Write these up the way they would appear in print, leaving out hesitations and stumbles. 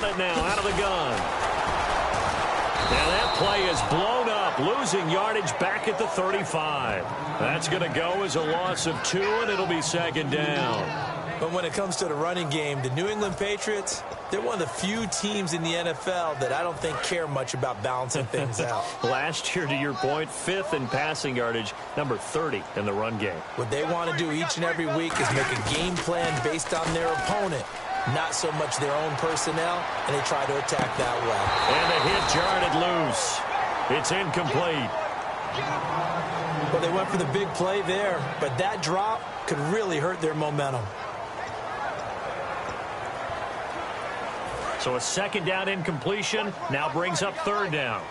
run it now out of the gun. And that play is blown up, losing yardage back at the 35. That's going to go as a loss of 2, and it'll be second down. But when it comes to the running game, the New England Patriots, they're one of the few teams in the NFL that I don't think care much about balancing things out. Last year, to your point, 5th in passing yardage, number 30 in the run game. What they want to do each and every week is make a game plan based on their opponent, not so much their own personnel, and they try to attack that way. And the hit jarred loose. It's incomplete. Well, they went for the big play there, but that drop could really hurt their momentum. So a second down incompletion now brings up third down.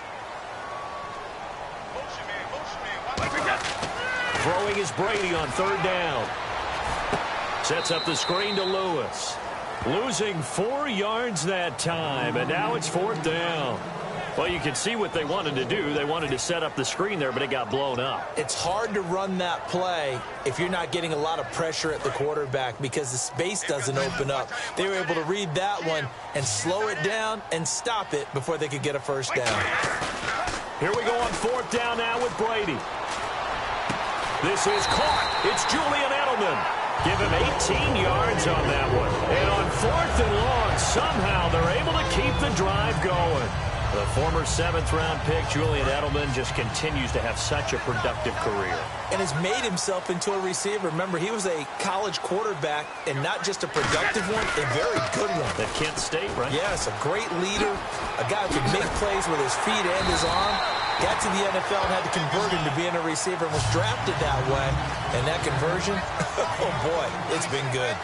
Throwing is Brady on third down. Sets up the screen to Lewis. Losing 4 yards that time, and now it's fourth down. Well, you can see what they wanted to do. They wanted to set up the screen there, but it got blown up. It's hard to run that play if you're not getting a lot of pressure at the quarterback because the space doesn't open up. They were able to read that one and slow it down and stop it before they could get a first down. Here we go on fourth down now with Brady. This is caught. It's Julian Edelman. Give him 18 yards on that one. And on fourth and long, somehow they're able to keep the drive going. The former 7th-round pick, Julian Edelman, just continues to have such a productive career. And has made himself into a receiver. Remember, he was a college quarterback, and not just a productive one, a very good one. At Kent State, right? Yes, a great leader, a guy who could make plays with his feet and his arm. Got to the NFL and had to convert into being a receiver and was drafted that way. And that conversion, oh boy, it's been good.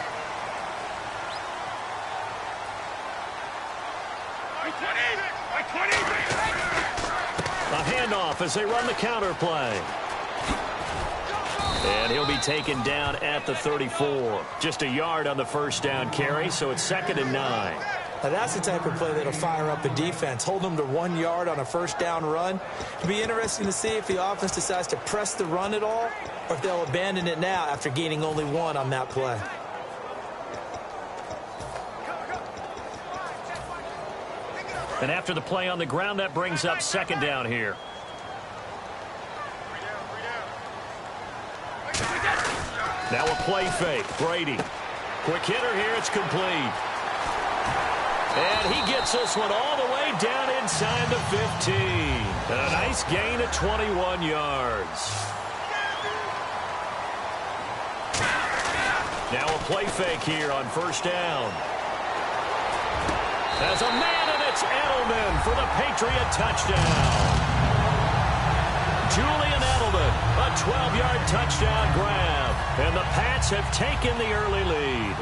A handoff as they run the counter play. And he'll be taken down at the 34. Just a yard on the first down carry, so it's 2nd and 9. Now that's the type of play that'll fire up a defense. Hold them to 1 yard on a first down run. It'll be interesting to see if the offense decides to press the run at all or if they'll abandon it now after gaining only 1 on that play. And after the play on the ground, that brings up second down here. Now a play fake. Brady. Quick hitter here. It's complete. And he gets this one all the way down inside the 15. And a nice gain of 21 yards. Now a play fake here on first down. As a man, and it's Edelman for the Patriot touchdown. Julian Edelman, a 12-yard touchdown grab. And the Pats have taken the early lead.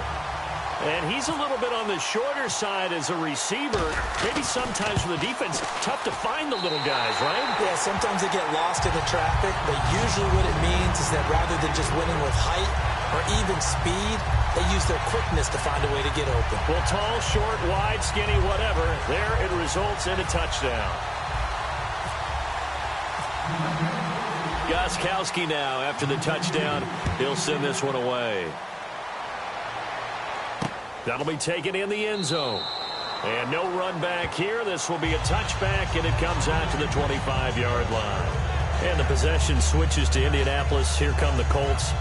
And he's a little bit on the shorter side as a receiver. Maybe sometimes for the defense, tough to find the little guys, right? Yeah, sometimes they get lost in the traffic, but usually what it means is that rather than just winning with height or even speed, they use their quickness to find a way to get open. Well, tall, short, wide, skinny, whatever, there it results in a touchdown. Gostkowski now after the touchdown. He'll send this one away. That'll be taken in the end zone. And no run back here. This will be a touchback, and it comes out to the 25-yard line. And the possession switches to Indianapolis. Here come the Colts.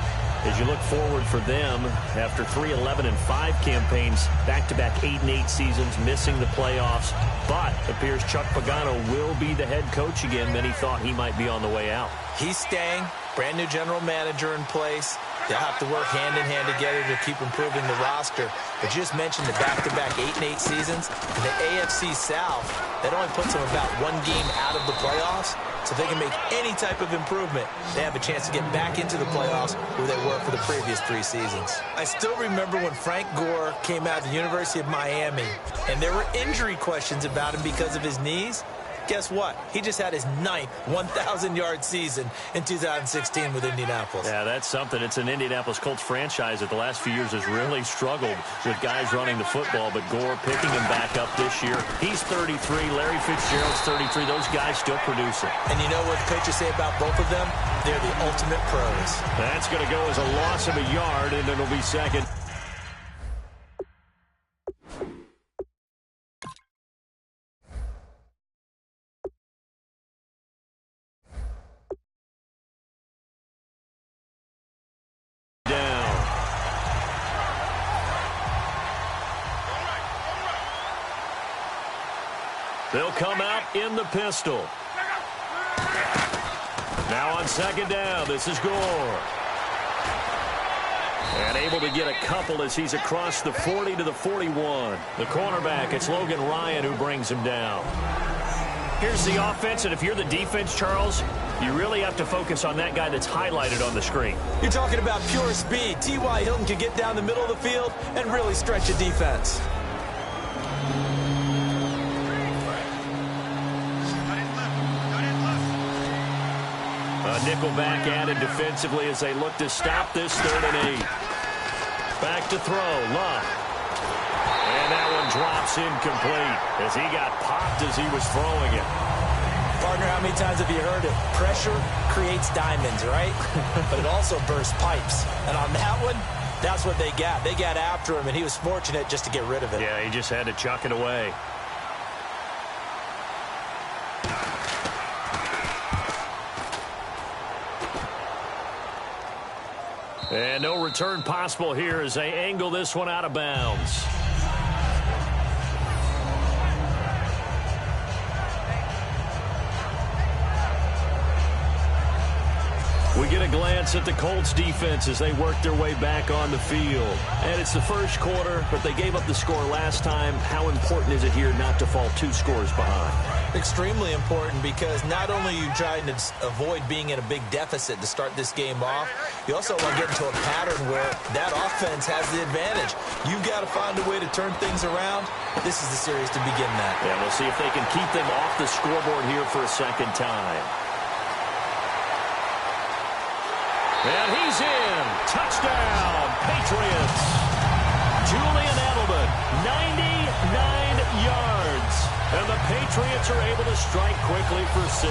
As you look forward for them, after 3 11-5 campaigns, back-to-back 8-8 seasons, missing the playoffs, but appears Chuck Pagano will be the head coach again. Many thought he might be on the way out. He's staying, brand new general manager in place. They'll have to work hand-in-hand together to keep improving the roster. But you just mentioned the back-to-back 8-8 seasons. In the AFC South, that only puts them about 1 game out of the playoffs. So if they can make any type of improvement, they have a chance to get back into the playoffs where they were for the previous 3 seasons. I still remember when Frank Gore came out of the University of Miami, and there were injury questions about him because of his knees. Guess what? He just had his 9th 1,000-yard season in 2016 with Indianapolis. Yeah, that's something. It's an Indianapolis Colts franchise that the last few years has really struggled with guys running the football, but Gore picking him back up this year. He's 33. Larry Fitzgerald's 33. Those guys still producing. And you know what coaches say about both of them? They're the ultimate pros. That's going to go as a loss of a yard, and it'll be second. They'll come out in the pistol. Now on second down, this is Gore. And able to get a couple as he's across the 40 to the 41. The cornerback, it's Logan Ryan who brings him down. Here's the offense, and if you're the defense, Charles, you really have to focus on that guy that's highlighted on the screen. You're talking about pure speed. T.Y. Hilton can get down the middle of the field and really stretch a defense. A nickelback added defensively as they look to stop this 3rd and 8. Back to throw, Love. And that one drops incomplete as he got popped as he was throwing it. Partner, how many times have you heard it? Pressure creates diamonds, right? But it also bursts pipes. And on that one, that's what they got. They got after him, and he was fortunate just to get rid of it. Yeah, he just had to chuck it away. And no return possible here as they angle this one out of bounds. We get a glance at the Colts defense as they work their way back on the field. And it's the first quarter, but they gave up the score last time. How important is it here not to fall 2 scores behind? Extremely important because not only are you trying to avoid being in a big deficit to start this game off, you also want to get into a pattern where that offense has the advantage. You've got to find a way to turn things around. This is the series to begin that. Yeah, we'll see if they can keep them off the scoreboard here for a second time. And he's in. Touchdown, Patriots. Julian Edelman, 99 yards. And the Patriots are able to strike quickly for 6.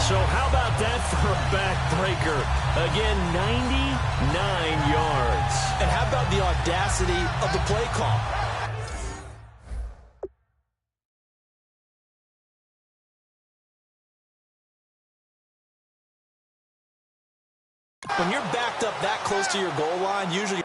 So how about that for a backbreaker? Again, 99 yards. And how about the audacity of the play call? When you're backed up that close to your goal line, usually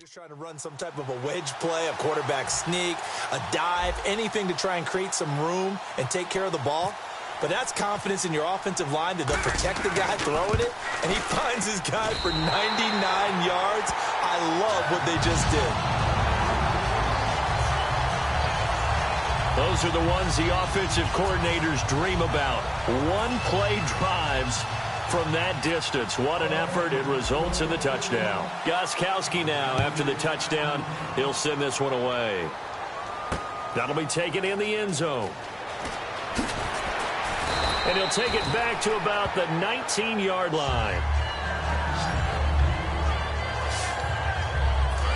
just trying to run some type of a wedge play, a quarterback sneak, a dive, anything to try and create some room and take care of the ball. But that's confidence in your offensive line that they'll protect the guy throwing it, and he finds his guy for 99 yards. I love what they just did. Those are the ones the offensive coordinators dream about. One-play drives from that distance. What an effort. It results in the touchdown. Gostkowski now, after the touchdown, he'll send this one away. That'll be taken in the end zone. And he'll take it back to about the 19-yard line.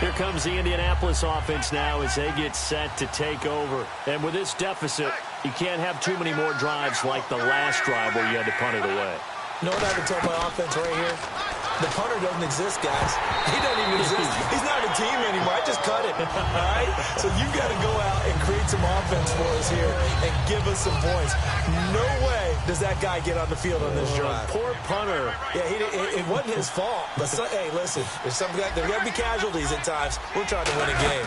Here comes the Indianapolis offense now as they get set to take over. And with this deficit, you can't have too many more drives like the last drive where you had to punt it away. You know what I would tell my offense right here? The punter doesn't exist, guys. He doesn't even exist. He's not a team anymore. I just cut it, all right? So you've got to go out and create some offense for us here and give us some points. No way does that guy get on the field on this drive. Poor punter. Yeah, it wasn't his fault. But hey, listen, there's got to be casualties at times. We're trying to win a game.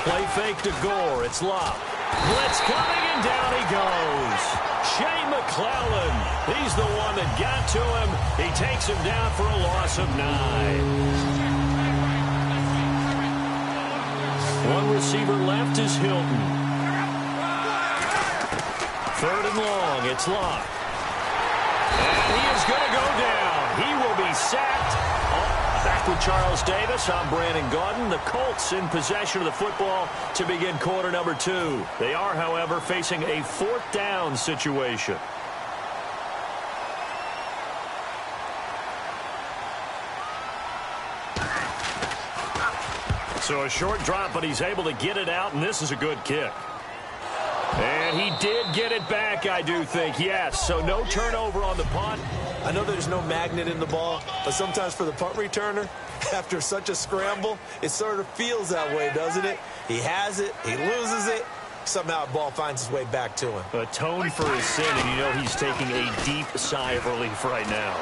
Play fake to Gore. It's Lop. Blitz coming, and down he goes. Shea McClellan, he's the one that got to him. He takes him down for a loss of 9. One receiver left is Hilton. 3rd and long, it's Locke. And he is going to go down. He will be sacked. Oh, that Back with Charles Davis, I'm Brandon Gaudin. The Colts in possession of the football to begin quarter number 2. They are, however, facing a 4th down situation. So a short drop, but he's able to get it out, and this is a good kick. And he did get it back, I do think, yes. So no turnover on the punt. I know there's no magnet in the ball, but sometimes for the punt returner, after such a scramble, it sort of feels that way, doesn't it? He has it, he loses it, somehow the ball finds its way back to him. Atoned for his sin, and you know he's taking a deep sigh of relief right now.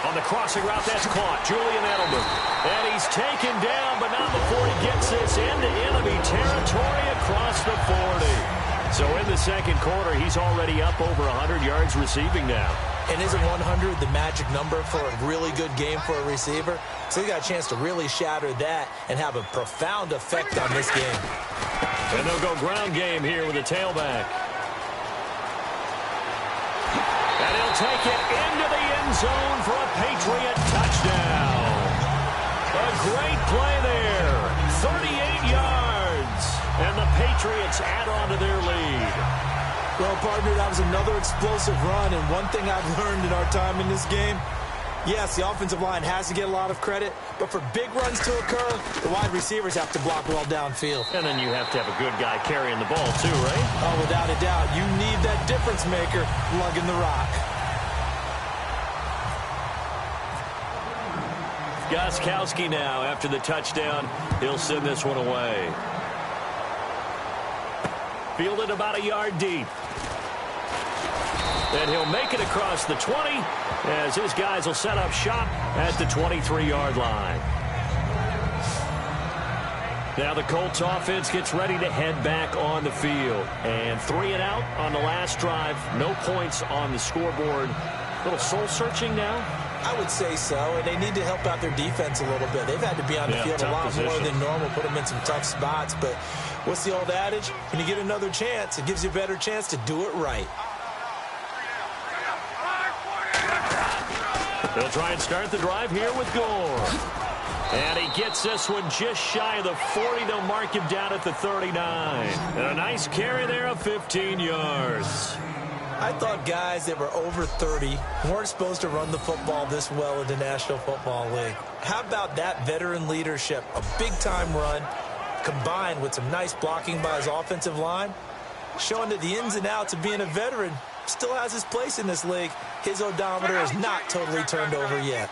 On the crossing route, that's caught. Julian Edelman. And he's taken down, but not before he gets this into enemy territory across the 40. So in the second quarter, he's already up over 100 yards receiving now. And isn't 100 the magic number for a really good game for a receiver? So he got a chance to really shatter that and have a profound effect on this game. And they'll go ground game here with a tailback. And he'll take it into the end zone for a Patriot touchdown. A great play there. 38 yards. And the Patriots add on to their lead. Well, partner, that was another explosive run. And one thing I've learned in our time in this game, yes, the offensive line has to get a lot of credit, but for big runs to occur, the wide receivers have to block well downfield. And then you have to have a good guy carrying the ball too, right? Oh, without a doubt. You need that difference maker lugging the rock. Gostkowski now after the touchdown. He'll send this one away. Fielded about a yard deep. And he'll make it across the 20 as his guys will set up shop at the 23-yard line. Now the Colts offense gets ready to head back on the field. And 3 and out on the last drive. No points on the scoreboard. A little soul-searching now? I would say so, and they need to help out their defense a little bit. They've had to be on the field a lot more than normal, put them in some tough spots. But what's the old adage? When you get another chance, it gives you a better chance to do it right. They'll try and start the drive here with Gore. And he gets this one just shy of the 40. They'll mark him down at the 39. And a nice carry there of 15 yards. I thought guys that were over 30 weren't supposed to run the football this well in the National Football League. How about that veteran leadership? A big-time run combined with some nice blocking by his offensive line, showing that the ins and outs of being a veteran still has his place in this league. His odometer is not totally turned over yet.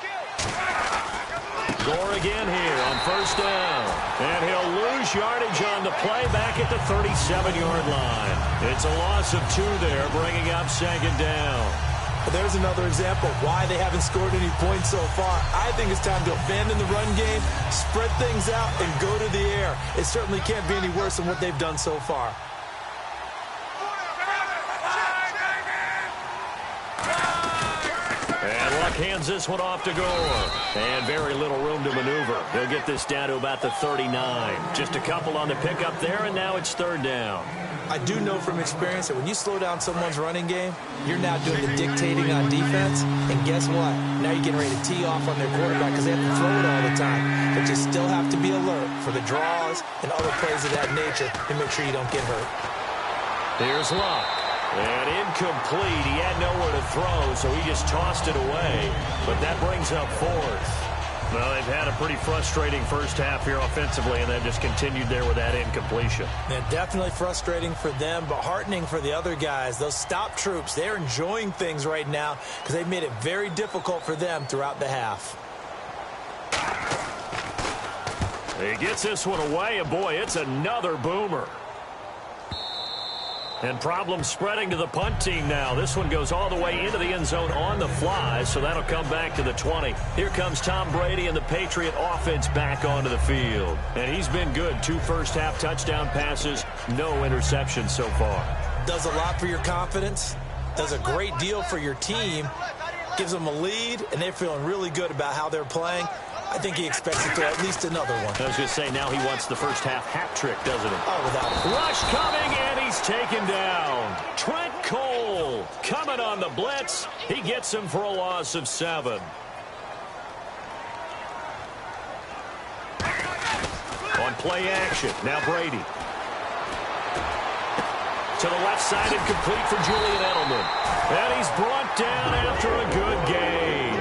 Gore again here on first down. And he'll lose yardage on the play back at the 37-yard line. It's a loss of 2 there, bringing up second down. There's another example of why they haven't scored any points so far. I think it's time to abandon the run game, spread things out, and go to the air. It certainly can't be any worse than what they've done so far. And Luck hands this one off to Gore. And very little room to maneuver. They'll get this down to about the 39. Just a couple on the pickup there, and now it's third down. I do know from experience that when you slow down someone's running game, you're now doing the dictating on defense. And guess what? Now you're getting ready to tee off on their quarterback because they have to throw it all the time. But you still have to be alert for the draws and other plays of that nature to make sure you don't get hurt. Here's Luck. And incomplete. He had nowhere to throw, so he just tossed it away. But that brings up fourth. Well, they've had a pretty frustrating first half here offensively, and they've just continued there with that incompletion. Yeah, definitely frustrating for them, but heartening for the other guys. Those stop troops, they're enjoying things right now because they've made it very difficult for them throughout the half. He gets this one away, and boy, it's another boomer. And problems spreading to the punt team now. This one goes all the way into the end zone on the fly, so that'll come back to the 20. Here comes Tom Brady and the Patriot offense back onto the field. And he's been good. 2 first-half touchdown passes, no interceptions so far. Does a lot for your confidence, does a great deal for your team, gives them a lead, and they're feeling really good about how they're playing. I think he expects to throw at least another one. I was going to say, now he wants the first half hat trick, doesn't he? Oh, without it. Rush coming, and he's taken down. Trent Cole coming on the blitz. He gets him for a loss of 7. play action. Now Brady. To the left side and complete for Julian Edelman. And he's brought down after a good gain.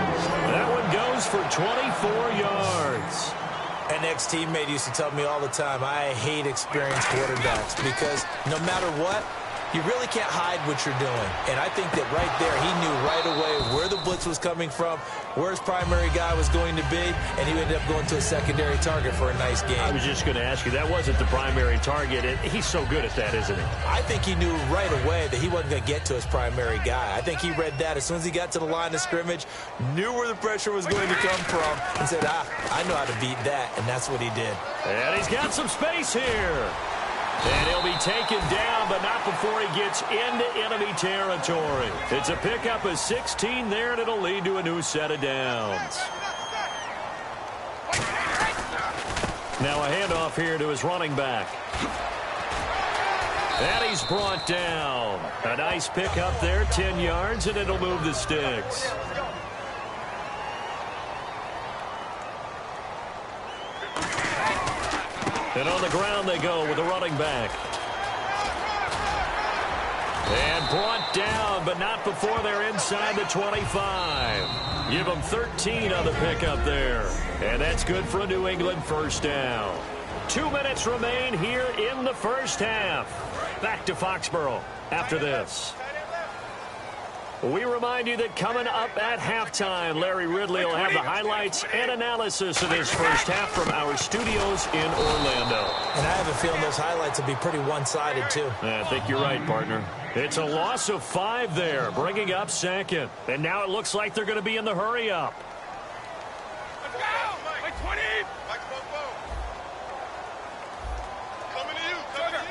That one goes for 24 yards. An ex-teammate used to tell me all the time, I hate experienced quarterbacks because no matter what, you really can't hide what you're doing. And I think that right there, he knew right away where the blitz was coming from, where his primary guy was going to be, and he ended up going to a secondary target for a nice game. I was just going to ask you, that wasn't the primary target. He's so good at that, isn't he? I think he knew right away that he wasn't going to get to his primary guy. I think he read that as soon as he got to the line of scrimmage, knew where the pressure was going to come from, and said, I know how to beat that, and that's what he did. And he's got some space here. And he'll be taken down, but not before he gets into enemy territory. It's a pickup of 16 there, and it'll lead to a new set of downs. Now a handoff here to his running back. And he's brought down. A nice pickup there, 10 yards, and it'll move the sticks. And on the ground they go with the running back. And brought down, but not before they're inside the 25. Give them 13 on the pickup there. And that's good for a New England first down. 2 minutes remain here in the first half. Back to Foxborough after this. We remind you that coming up at halftime, Larry Ridley will have the highlights and analysis of this first half from our studios in Orlando. And I have a feeling those highlights will be pretty one-sided, too. I think you're right, partner. It's a loss of 5 there, bringing up second. And now it looks like they're going to be in the hurry-up. Let's go! Like 20! Coming to you, coming to you.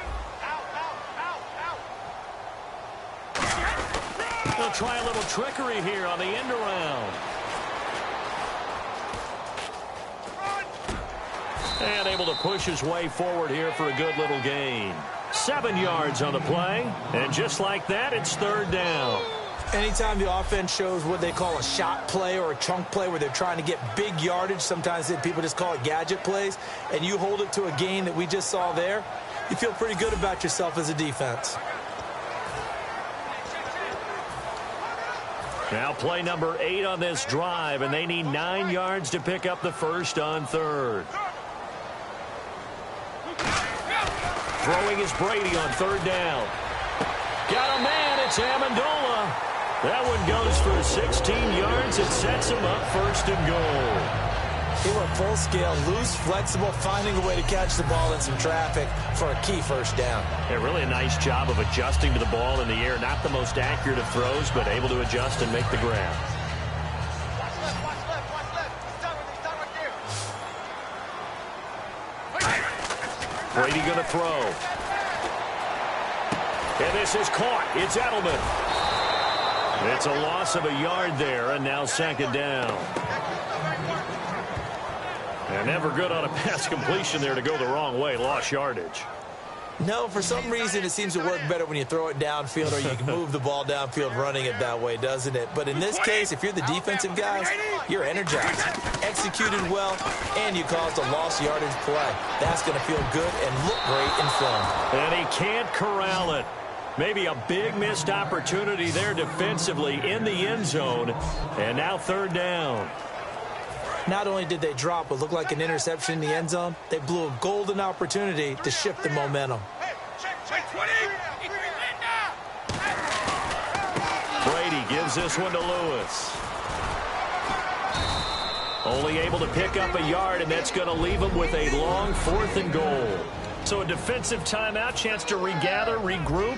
They'll try a little trickery here on the end around. And able to push his way forward here for a good little gain. 7 yards on the play. And just like that, it's third down. Anytime the offense shows what they call a shot play or a chunk play where they're trying to get big yardage, sometimes people just call it gadget plays, and you hold it to a gain that we just saw there, you feel pretty good about yourself as a defense. Now play number 8 on this drive, and they need 9 yards to pick up the first on third. Throwing is Brady on third down. Got a man, it's Amendola. That one goes for 16 yards and sets him up first and goal. He went full scale, loose, flexible, finding a way to catch the ball in some traffic for a key first down. Yeah, really a nice job of adjusting to the ball in the air. Not the most accurate of throws, but able to adjust and make the grab. Watch left. He's done right there. Brady going to throw. And this is caught. It's Edelman. It's a loss of a yard there, and now second down. And never good on a pass completion there to go the wrong way. Lost yardage. No, for some reason it seems to work better when you throw it downfield or you can move the ball downfield running it that way, doesn't it? But in this case, if you're the defensive guys, you're energized, executed well, and you caused a lost yardage play. That's going to feel good and look great in film. And he can't corral it. Maybe a big missed opportunity there defensively in the end zone. And now third down. Not only did they drop what looked like an interception in the end zone, they blew a golden opportunity to shift the momentum. Brady gives this one to Lewis. Only able to pick up a yard, and that's going to leave him with a long 4th and goal. So a defensive timeout, chance to regather, regroup,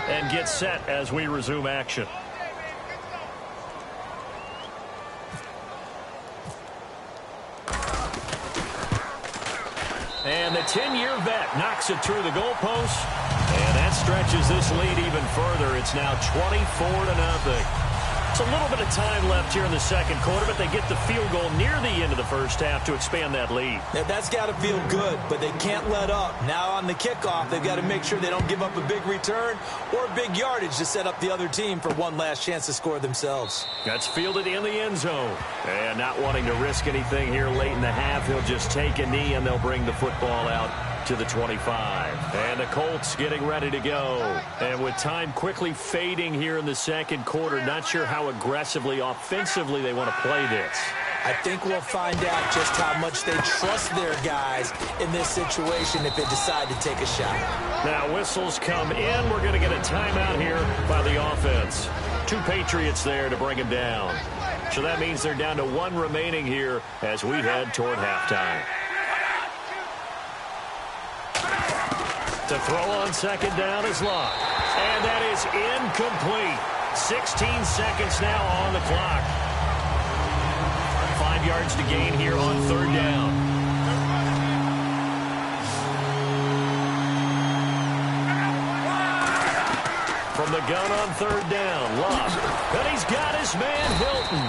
and get set as we resume action. And the 10-year vet knocks it through the goalpost. And that stretches this lead even further. It's now 24-0. It's a little bit of time left here in the second quarter, but they get the field goal near the end of the first half to expand that lead. Yeah, that's got to feel good, but they can't let up. Now on the kickoff, they've got to make sure they don't give up a big return or big yardage to set up the other team for one last chance to score themselves. That's fielded in the end zone. And not wanting to risk anything here late in the half, he'll just take a knee, and they'll bring the football out to the 25. And the Colts getting ready to go. And with time quickly fading here in the second quarter, not sure how aggressively, offensively they want to play this. I think we'll find out just how much they trust their guys in this situation if they decide to take a shot. Now whistles come in. We're going to get a timeout here by the offense. 2 Patriots there to bring him down. So that means they're down to 1 remaining here as we head toward halftime. To throw on second down is Locke. And that is incomplete. 16 seconds now on the clock. 5 yards to gain here on third down. From the gun on third down, Locke. And he's got his man, Hilton.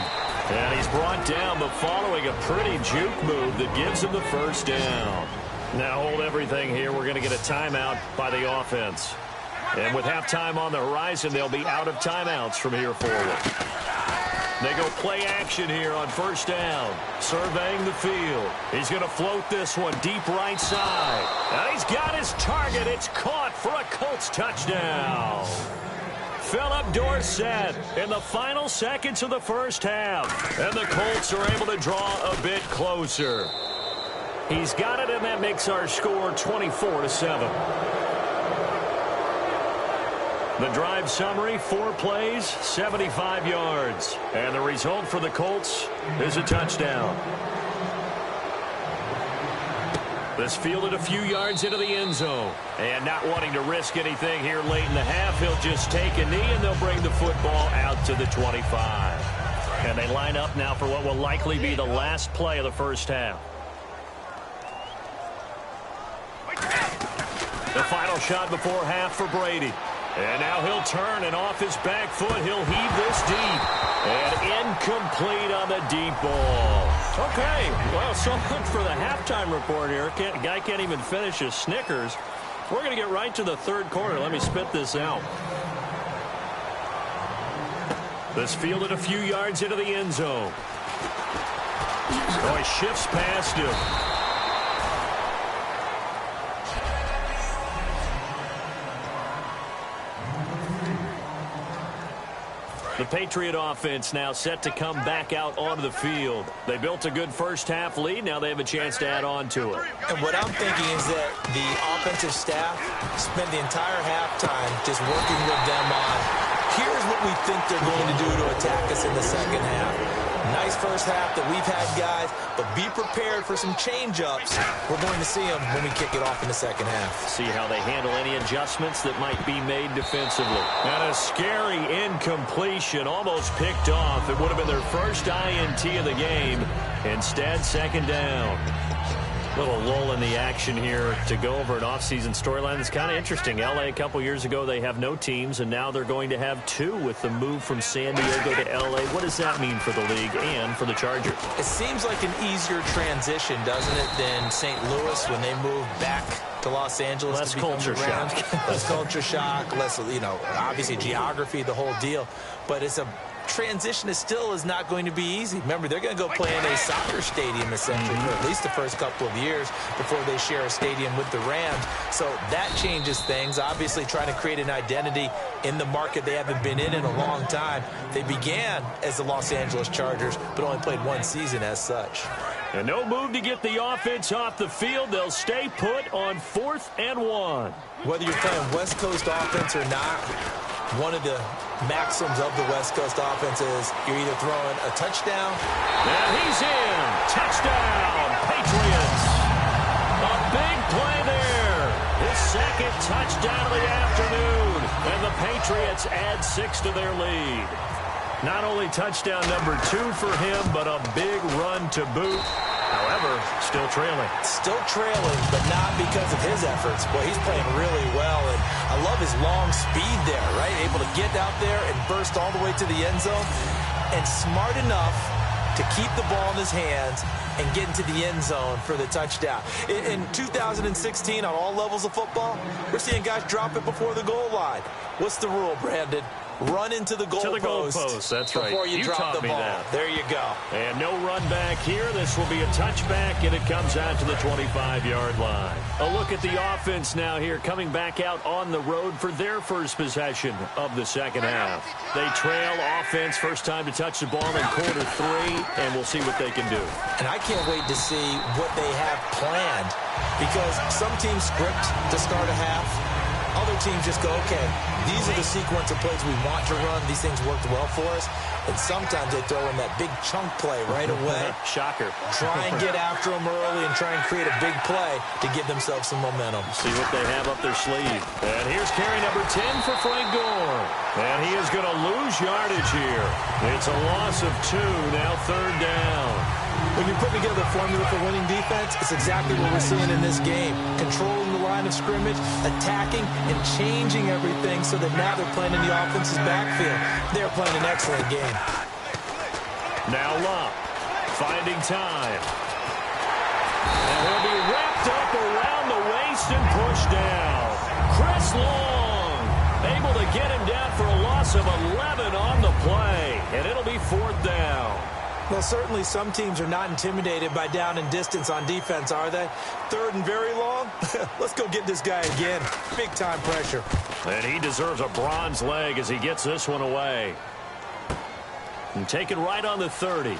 And he's brought down, but following a pretty juke move that gives him the first down. Now hold everything here. We're going to get a timeout by the offense. And with halftime on the horizon, they'll be out of timeouts from here forward. They go play action here on first down. Surveying the field. He's going to float this one deep right side. And he's got his target. It's caught for a Colts touchdown. Philip Dorsett in the final seconds of the first half. And the Colts are able to draw a bit closer. He's got it, and that makes our score 24-7. The drive summary, 4 plays, 75 yards. And the result for the Colts is a touchdown. This fielded a few yards into the end zone. And not wanting to risk anything here late in the half, he'll just take a knee, and they'll bring the football out to the 25. And they line up now for what will likely be the last play of the first half. The final shot before half for Brady. And now he'll turn, and off his back foot, he'll heave this deep. And incomplete on the deep ball. Okay, well, so much for the halftime report here. Guy can't even finish his Snickers. We're going to get right to the third quarter. Let me spit this out. This fielded a few yards into the end zone. Oh, he shifts past him. The Patriot offense now set to come back out onto the field. They built a good first-half lead. Now they have a chance to add on to it. And what I'm thinking is that the offensive staff spent the entire halftime just working with them on, here's what we think they're going to do to attack us in the second half. Nice first half that we've had, guys, but be prepared for some change-ups. We're going to see them when we kick it off in the second half. See how they handle any adjustments that might be made defensively. And a scary incompletion, almost picked off. It would have been their first INT of the game. Instead, second down. Little lull in the action here to go over an offseason storyline. It's kind of interesting. L.A. a couple years ago, they have no teams, and now they're going to have 2 with the move from San Diego to L.A. What does that mean for the league and for the Chargers? It seems like an easier transition, doesn't it, than St. Louis when they moved back to Los Angeles. Less culture shock. Less culture shock, less, obviously geography, the whole deal. But it's a transition still is not going to be easy. Remember, they're going to go play in a soccer stadium essentially for at least the first couple of years before they share a stadium with the Rams. So that changes things. Obviously trying to create an identity in the market they haven't been in a long time. They began as the Los Angeles Chargers, but only played 1 season as such. And no move to get the offense off the field. They'll stay put on 4th and 1. Whether you're playing West Coast offense or not, one of the maxims of the West Coast offense is you're either throwing a touchdown. And he's in. Touchdown, Patriots. A big play there. His second touchdown of the afternoon. And the Patriots add 6 to their lead. Not only touchdown number 2 for him, but a big run to boot. However, still trailing. Still trailing, but not because of his efforts. Boy, he's playing really well, and I love his long speed there, right? Able to get out there and burst all the way to the end zone, and smart enough to keep the ball in his hands and get into the end zone for the touchdown. In 2016, on all levels of football, we're seeing guys drop it before the goal line. What's the rule, Brandon? Run into the goalpost. That's right. Before you drop the ball. That. There you go. And no run back here. This will be a touchback, and it comes out to the 25-yard line. A look at the offense now here, coming back out on the road for their first possession of the second half. They trail offense, first time to touch the ball in quarter 3, and we'll see what they can do. And I can't wait to see what they have planned, because some teams script to start a half. Other teams just go, okay, these are the sequence of plays we want to run. These things worked well for us. And sometimes they throw in that big chunk play right away. Shocker. Try and get after them early and try and create a big play to give themselves some momentum. See what they have up their sleeve. And here's carry number 10 for Frank Gore. And he is going to lose yardage here. It's a loss of 2, now third down. When you're putting together a formula for winning defense, it's exactly what we're seeing in this game. Controlling the line of scrimmage, attacking, and changing everything so that now they're playing in the offense's backfield. They're playing an excellent game. Now Love, finding time. And he'll be wrapped up around the waist and pushed down. Chris Long, able to get him down for a loss of 11 on the play. And it'll be fourth down. Well, certainly some teams are not intimidated by down and distance on defense, are they? Third and very long? Let's go get this guy again. Big-time pressure. And he deserves a bronze leg as he gets this one away. And taken right on the 30.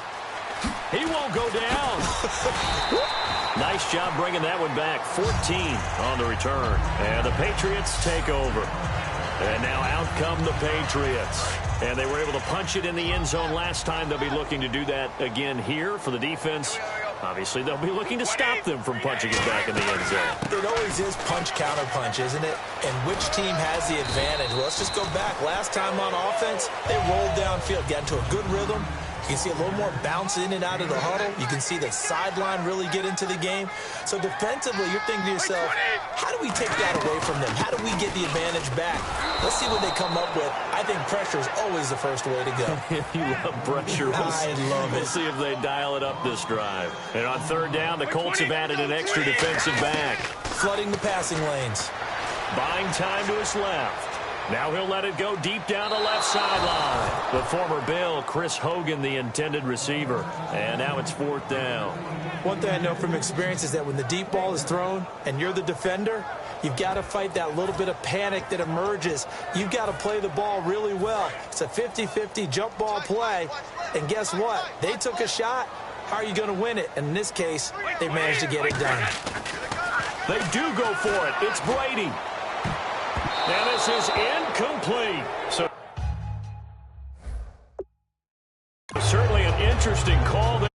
He won't go down. Nice job bringing that one back. 14 on the return. And the Patriots take over. And now out come the Patriots. And they were able to punch it in the end zone last time. They'll be looking to do that again here for the defense. Obviously, they'll be looking to stop them from punching it back in the end zone. It always is punch-counter-punch, isn't it? And which team has the advantage? Well, let's just go back. Last time on offense, they rolled downfield, got into a good rhythm. You can see a little more bounce in and out of the huddle. You can see the sideline really get into the game. So defensively, you're thinking to yourself, how do we take that away from them? How do we get the advantage back? Let's see what they come up with. I think pressure is always the first way to go. You love pressure. I love it. We'll see if they dial it up this drive. And on third down, the Colts have added an extra defensive back. Flooding the passing lanes. Buying time to his left. Now he'll let it go deep down the left sideline. The former Bill, Chris Hogan, the intended receiver. And now it's fourth down. One thing I know from experience is that when the deep ball is thrown and you're the defender, you've got to fight that little bit of panic that emerges. You've got to play the ball really well. It's a 50-50 jump ball play. And guess what? They took a shot. How are you going to win it? And in this case, they managed to get it done. They do go for it. It's Brady. And this is incomplete. So certainly an interesting call there.